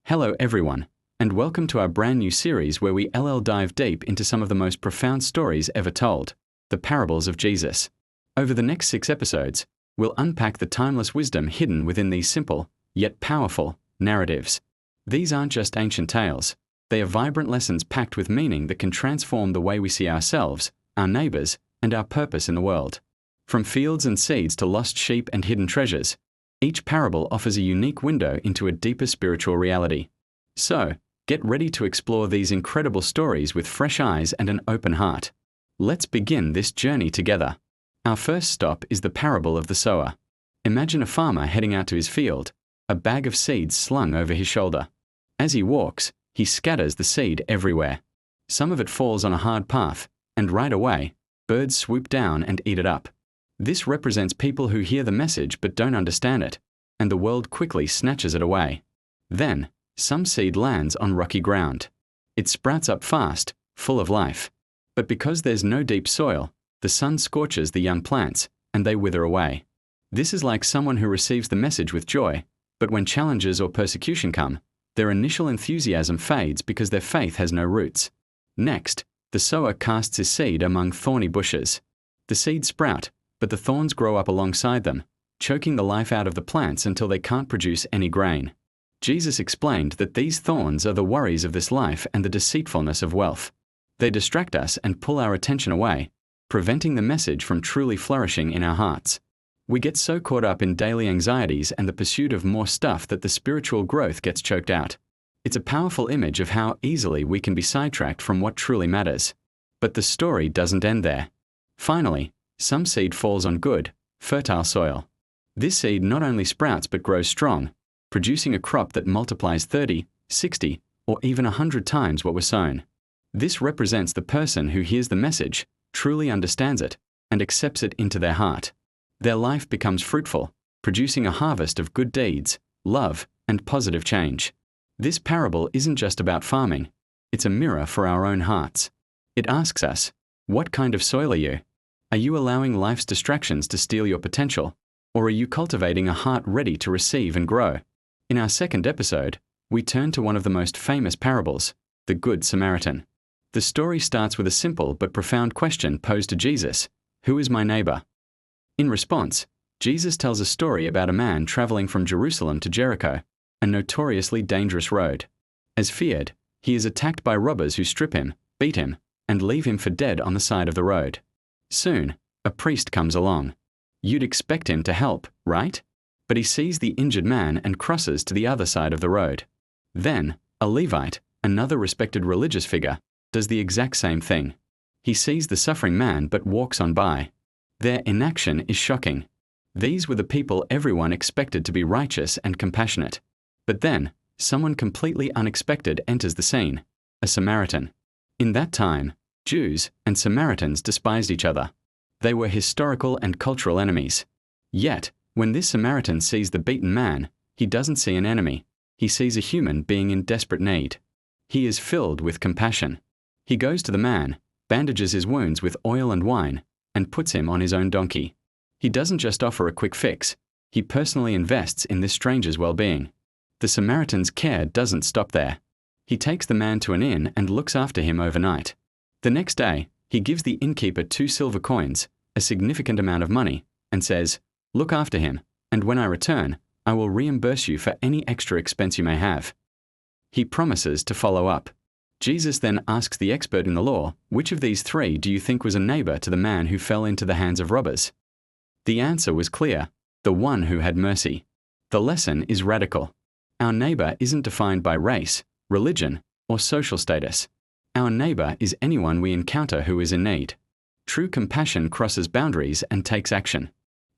Hello everyone, and welcome to our brand new series where we dive deep into some of the most profound stories ever told, the parables of Jesus. Over the next 6 episodes, we'll unpack the timeless wisdom hidden within these simple, yet powerful, narratives. These aren't just ancient tales, they are vibrant lessons packed with meaning that can transform the way we see ourselves, our neighbors, and our purpose in the world. From fields and seeds to lost sheep and hidden treasures, each parable offers a unique window into a deeper spiritual reality. So, get ready to explore these incredible stories with fresh eyes and an open heart. Let's begin this journey together. Our first stop is the parable of the sower. Imagine a farmer heading out to his field, a bag of seeds slung over his shoulder. As he walks, he scatters the seed everywhere. Some of it falls on a hard path, and right away, birds swoop down and eat it up. This represents people who hear the message but don't understand it, and the world quickly snatches it away. Then, some seed lands on rocky ground. It sprouts up fast, full of life. But because there's no deep soil, the sun scorches the young plants, and they wither away. This is like someone who receives the message with joy, but when challenges or persecution come, their initial enthusiasm fades because their faith has no roots. Next, the sower casts his seed among thorny bushes. The seeds sprout, but the thorns grow up alongside them, choking the life out of the plants until they can't produce any grain. Jesus explained that these thorns are the worries of this life and the deceitfulness of wealth. They distract us and pull our attention away, preventing the message from truly flourishing in our hearts. We get so caught up in daily anxieties and the pursuit of more stuff that the spiritual growth gets choked out. It's a powerful image of how easily we can be sidetracked from what truly matters. But the story doesn't end there. Finally, some seed falls on good, fertile soil. This seed not only sprouts but grows strong, producing a crop that multiplies 30, 60, or even 100 times what was sown. This represents the person who hears the message, truly understands it, and accepts it into their heart. Their life becomes fruitful, producing a harvest of good deeds, love, and positive change. This parable isn't just about farming, it's a mirror for our own hearts. It asks us, what kind of soil are you? Are you allowing life's distractions to steal your potential, or are you cultivating a heart ready to receive and grow? In our second episode, we turn to one of the most famous parables, the Good Samaritan. The story starts with a simple but profound question posed to Jesus: who is my neighbor? In response, Jesus tells a story about a man traveling from Jerusalem to Jericho, a notoriously dangerous road. As feared, he is attacked by robbers who strip him, beat him, and leave him for dead on the side of the road. Soon, a priest comes along. You'd expect him to help, right? But he sees the injured man and crosses to the other side of the road. Then, a Levite, another respected religious figure, does the exact same thing. He sees the suffering man but walks on by. Their inaction is shocking. These were the people everyone expected to be righteous and compassionate. But then, someone completely unexpected enters the scene, a Samaritan. In that time, Jews and Samaritans despised each other. They were historical and cultural enemies. Yet, when this Samaritan sees the beaten man, he doesn't see an enemy. He sees a human being in desperate need. He is filled with compassion. He goes to the man, bandages his wounds with oil and wine, and puts him on his own donkey. He doesn't just offer a quick fix. He personally invests in this stranger's well-being. The Samaritan's care doesn't stop there. He takes the man to an inn and looks after him overnight. The next day, he gives the innkeeper 2 silver coins, a significant amount of money, and says, "Look after him, and when I return, I will reimburse you for any extra expense you may have." He promises to follow up. Jesus then asks the expert in the law, which of these 3 do you think was a neighbor to the man who fell into the hands of robbers? The answer was clear, the one who had mercy. The lesson is radical. Our neighbor isn't defined by race, religion, or social status. Our neighbor is anyone we encounter who is in need. True compassion crosses boundaries and takes action.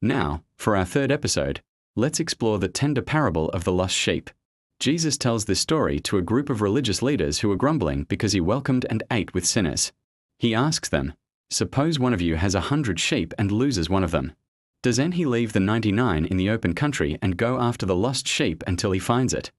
Now, for our third episode, let's explore the tender parable of the lost sheep. Jesus tells this story to a group of religious leaders who were grumbling because he welcomed and ate with sinners. He asks them, suppose one of you has 100 sheep and loses one of them. Doesn't he leave the 99 in the open country and go after the lost sheep until he finds it?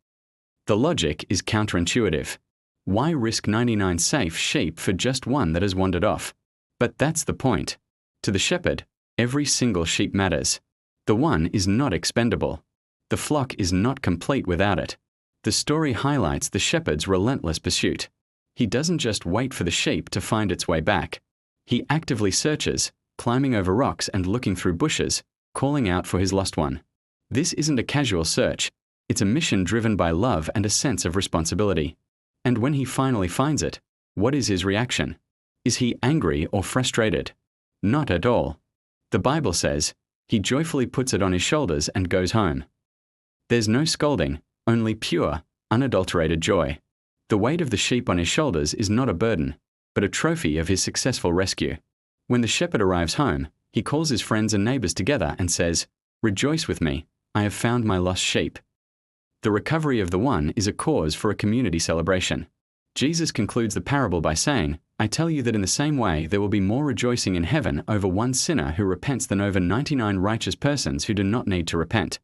The logic is counterintuitive. Why risk 99 safe sheep for just one that has wandered off? But that's the point. To the shepherd, every single sheep matters. The one is not expendable. The flock is not complete without it. The story highlights the shepherd's relentless pursuit. He doesn't just wait for the sheep to find its way back. He actively searches, climbing over rocks and looking through bushes, calling out for his lost one. This isn't a casual search. It's a mission driven by love and a sense of responsibility. And when he finally finds it, what is his reaction? Is he angry or frustrated? Not at all. The Bible says, he joyfully puts it on his shoulders and goes home. There's no scolding, only pure, unadulterated joy. The weight of the sheep on his shoulders is not a burden, but a trophy of his successful rescue. When the shepherd arrives home, he calls his friends and neighbors together and says, "Rejoice with me, I have found my lost sheep." The recovery of the one is a cause for a community celebration. Jesus concludes the parable by saying, "I tell you that in the same way there will be more rejoicing in heaven over one sinner who repents than over 99 righteous persons who do not need to repent."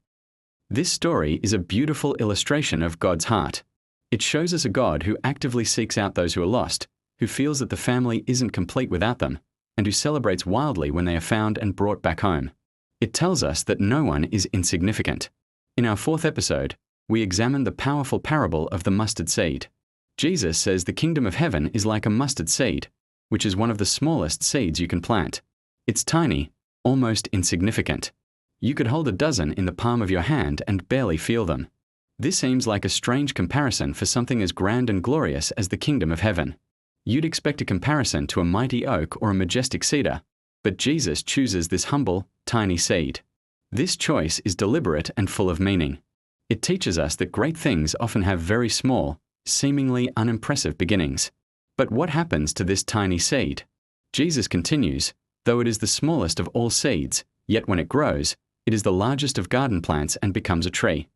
This story is a beautiful illustration of God's heart. It shows us a God who actively seeks out those who are lost, who feels that the family isn't complete without them, and who celebrates wildly when they are found and brought back home. It tells us that no one is insignificant. In our 4th episode, we examine the powerful parable of the mustard seed. Jesus says the kingdom of heaven is like a mustard seed, which is one of the smallest seeds you can plant. It's tiny, almost insignificant. You could hold a dozen in the palm of your hand and barely feel them. This seems like a strange comparison for something as grand and glorious as the kingdom of heaven. You'd expect a comparison to a mighty oak or a majestic cedar, but Jesus chooses this humble, tiny seed. This choice is deliberate and full of meaning. It teaches us that great things often have very small, seemingly unimpressive beginnings. But what happens to this tiny seed? Jesus continues, "Though it is the smallest of all seeds, yet when it grows, it is the largest of garden plants and becomes a tree."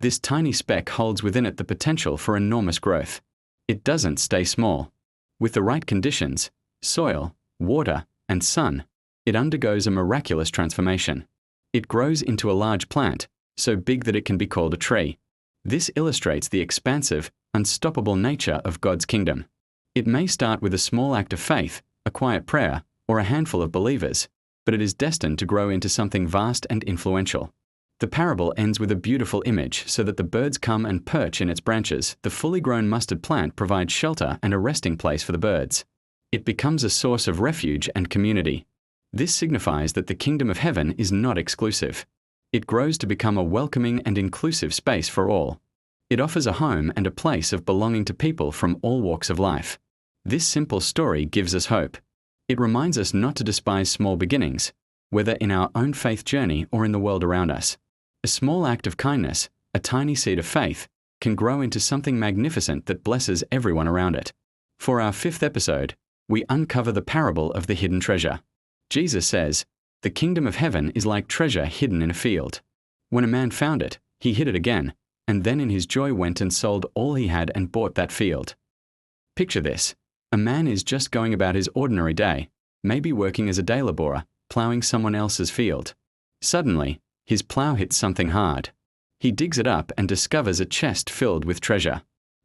This tiny speck holds within it the potential for enormous growth. It doesn't stay small. With the right conditions, soil, water, and sun, it undergoes a miraculous transformation. It grows into a large plant, so big that it can be called a tree. This illustrates the expansive, unstoppable nature of God's kingdom. It may start with a small act of faith, a quiet prayer, or a handful of believers, but it is destined to grow into something vast and influential. The parable ends with a beautiful image so that the birds come and perch in its branches. The fully grown mustard plant provides shelter and a resting place for the birds. It becomes a source of refuge and community. This signifies that the kingdom of heaven is not exclusive. It grows to become a welcoming and inclusive space for all. It offers a home and a place of belonging to people from all walks of life. This simple story gives us hope. It reminds us not to despise small beginnings, whether in our own faith journey or in the world around us. A small act of kindness, a tiny seed of faith, can grow into something magnificent that blesses everyone around it. For our 5th episode, we uncover the parable of the hidden treasure. Jesus says, "The kingdom of heaven is like treasure hidden in a field. When a man found it, he hid it again, and then in his joy went and sold all he had and bought that field." Picture this. A man is just going about his ordinary day, maybe working as a day laborer, plowing someone else's field. Suddenly, his plow hits something hard. He digs it up and discovers a chest filled with treasure.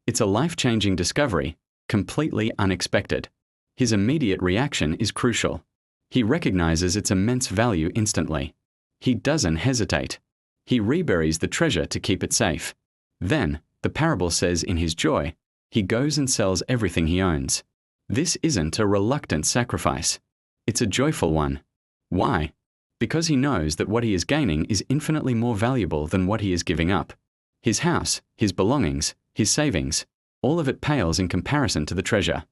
It's a life-changing discovery, completely unexpected. His immediate reaction is crucial. He recognizes its immense value instantly. He doesn't hesitate. He reburies the treasure to keep it safe. Then, the parable says in his joy, he goes and sells everything he owns. This isn't a reluctant sacrifice. It's a joyful one. Why? Because he knows that what he is gaining is infinitely more valuable than what he is giving up. His house, his belongings, his savings, all of it pales in comparison to the treasure.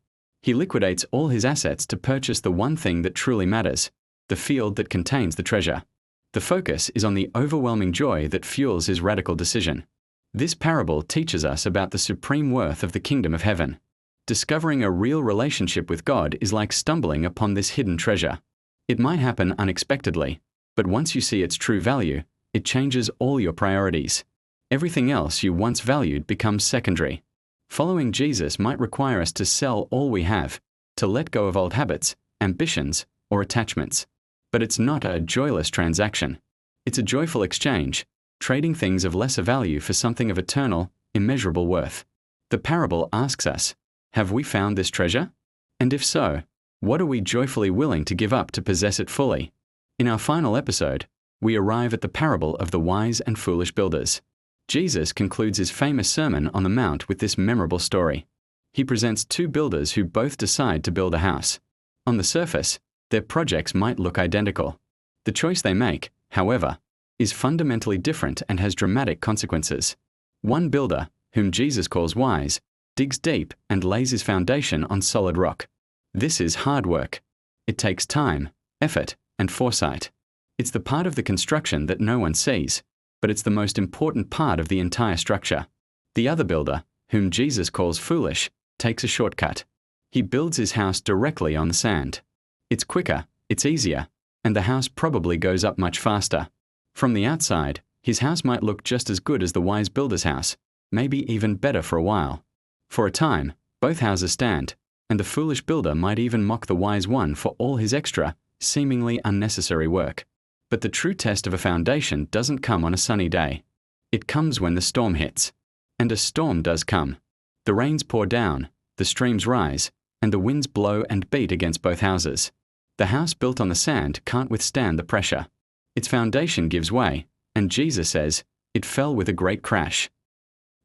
He liquidates all his assets to purchase the one thing that truly matters, the field that contains the treasure. The focus is on the overwhelming joy that fuels his radical decision. This parable teaches us about the supreme worth of the kingdom of heaven. Discovering a real relationship with God is like stumbling upon this hidden treasure. It might happen unexpectedly, but once you see its true value, it changes all your priorities. Everything else you once valued becomes secondary. Following Jesus might require us to sell all we have, to let go of old habits, ambitions, or attachments. But it's not a joyless transaction. It's a joyful exchange, trading things of lesser value for something of eternal, immeasurable worth. The parable asks us, have we found this treasure? And if so, what are we joyfully willing to give up to possess it fully? In our final episode, we arrive at the parable of the wise and foolish builders. Jesus concludes his famous Sermon on the Mount with this memorable story. He presents two builders who both decide to build a house. On the surface, their projects might look identical. The choice they make, however, is fundamentally different and has dramatic consequences. One builder, whom Jesus calls wise, digs deep and lays his foundation on solid rock. This is hard work. It takes time, effort, and foresight. It's the part of the construction that no one sees, but it's the most important part of the entire structure. The other builder, whom Jesus calls foolish, takes a shortcut. He builds his house directly on the sand. It's quicker, it's easier, and the house probably goes up much faster. From the outside, his house might look just as good as the wise builder's house, maybe even better for a while. For a time, both houses stand, and the foolish builder might even mock the wise one for all his extra, seemingly unnecessary work. But the true test of a foundation doesn't come on a sunny day. It comes when the storm hits. And a storm does come. The rains pour down, the streams rise, and the winds blow and beat against both houses. The house built on the sand can't withstand the pressure. Its foundation gives way, and Jesus says, it fell with a great crash.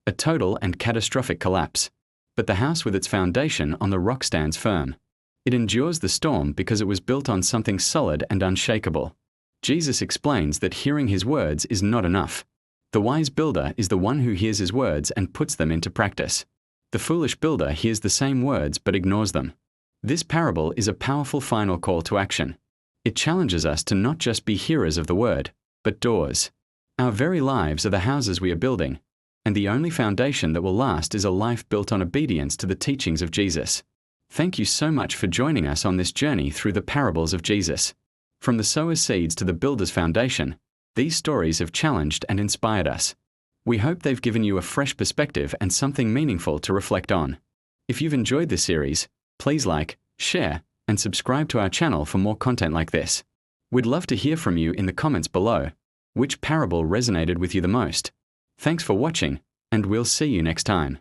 A total and catastrophic collapse. But the house with its foundation on the rock stands firm. It endures the storm because it was built on something solid and unshakable. Jesus explains that hearing his words is not enough. The wise builder is the one who hears his words and puts them into practice. The foolish builder hears the same words but ignores them. This parable is a powerful final call to action. It challenges us to not just be hearers of the word, but doers. Our very lives are the houses we are building, and the only foundation that will last is a life built on obedience to the teachings of Jesus. Thank you so much for joining us on this journey through the parables of Jesus. From the sower's seeds to the builder's foundation, these stories have challenged and inspired us. We hope they've given you a fresh perspective and something meaningful to reflect on. If you've enjoyed this series, please like, share, and subscribe to our channel for more content like this. We'd love to hear from you in the comments below. Which parable resonated with you the most? Thanks for watching, and we'll see you next time.